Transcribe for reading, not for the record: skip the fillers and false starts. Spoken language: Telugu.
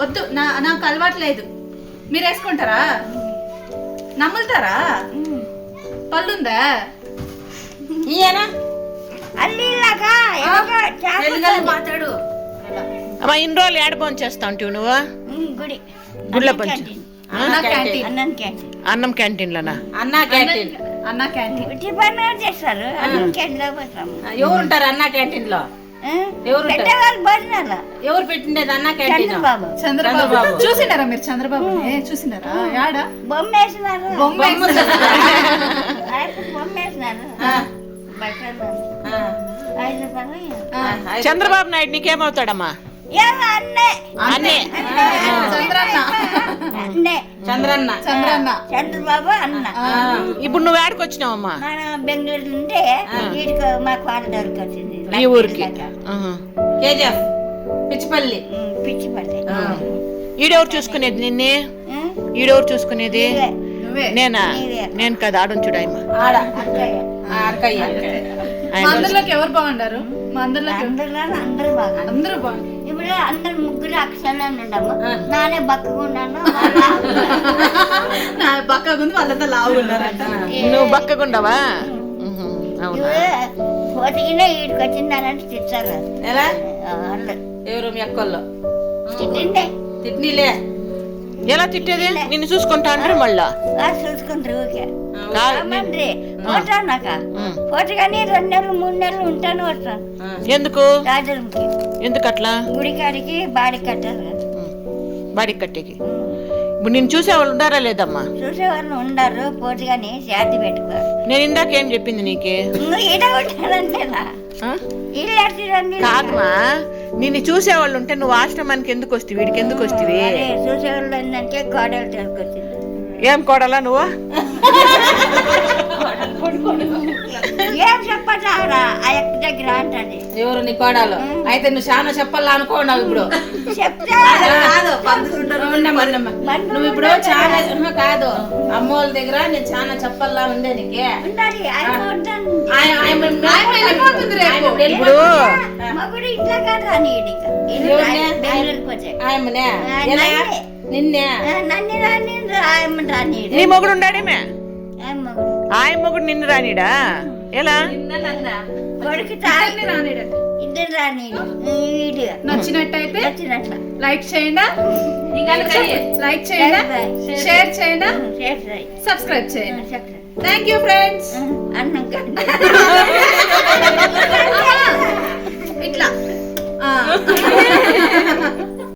వద్దు, నాకు అలవాట్లేదు. మీరు వేసుకుంటారా? నమ్ముతారా? పళ్ళుందా? మాట్లాడు. అమ్మా ఇన్ని రోజులు ఏడ పని చేస్తా ఉంటావు నువ్వు? గుళ్ళ పని. అన్నం క్యాంటీన్లోనా? అన్నా క్యాంటీన్ చేస్తారు. ఎవరు ఉంటారు అన్నా క్యాంటీన్ లో? ఎవరు పెట్టిండేది అన్నా క్యాంటీన్? చంద్రబాబు. చూసినారా మీరు చంద్రబాబు? చూసినారా? యాడ బొమ్మ వేసినారు. చంద్రబాబు నాయుడు నీకేమవుతాడమ్మా? చంద్రబాబు అన్న. ఇప్పుడు నువ్వు ఏడకి వచ్చినావమ్మా? బెంగళూరు నుండి మా కోట దొరికొచ్చింది ఈ ఊరికి. పిచ్చిపల్లి. ఈడెవరు చూసుకునేది నిన్నే? ఈడెవరు చూసుకునేది? నేనా? నేను కదా ఆడుంచుడు ఆయమ్మ. అందరిలోకి ఎవరు బాగుంటారు? అందరూ బాగా. అందరూ బాగుంటారు. ఇప్పుడు అందరు ముగ్గురు అక్షరాలు ఉండము. నానే బక్కగున్నాను. బక్కగుంది, వాళ్ళంతా లావుగున్నారంట. నువ్వు బక్కగుండవా? పోటీనే ఈడికి వచ్చిందానంటే తిట్టారు. ఎలా? ఎవరు మీ అక్కల్లో? తిట్నీలే. ఎలా తిట్టేది? నిన్ను చూసుకుంటా అంటారు మళ్ళా. చూసుకుంటారు ఊకే. పోటాక పోటీ కానీ 2 నెలలు 3 నెలలు ఉంటాను వస్తాను. ఎందుకు? రాజులకి. ఎందుకు అట్లా? గుడికాడికి బాడికి కట్టారు. బాడికి కట్టేకి. ఇప్పుడు నేను చూసేవాళ్ళు ఉండారా లేదమ్మా? చూసేవాళ్ళు ఉండారు. పోటీ కానీ శాంతి పెట్టుకోరు. నేను ఇందాక ఏం చెప్పింది నీకే? ఈడ ఉంటానంటేనా? కాదమ్మా, నిన్ను చూసేవాళ్ళు ఉంటే నువ్వు ఆశ్రమానికి ఎందుకు వస్తావు? వీడికి ఎందుకు వస్తావి? చూసేవాళ్ళు అంటే కోడలు తీసుకొచ్చింది. ఏం కోడలా నువ్వు? ఏం చెప్పారా ఆ యొక్క దగ్గర అంటది. ఎవరు నీ కోడలు? అయితే నువ్వు చాలా చెప్పాలా అనుకోండి. ఇప్పుడు చెప్తా నువ్వు ఇప్పుడు చాలా కాదు అమ్మోళ్ళ దగ్గర నేను చాలా చెప్పాలా ఉండే నీకే. ఇప్పుడు మగుడు ఇంట్లో కాదు అని నిన్నే నీ మొగుడు ఉండాడేమే? ఆయన మొగుడు నిన్ను రానిడా? ఎలా? కొడుకు ఇద్దరు రాని. నచ్చినట్టయితే లైక్ చేయండి, షేర్ చేయండి, సబ్స్క్రైబ్ చేయండి. Thank you friends. అన్నం ఇట్లా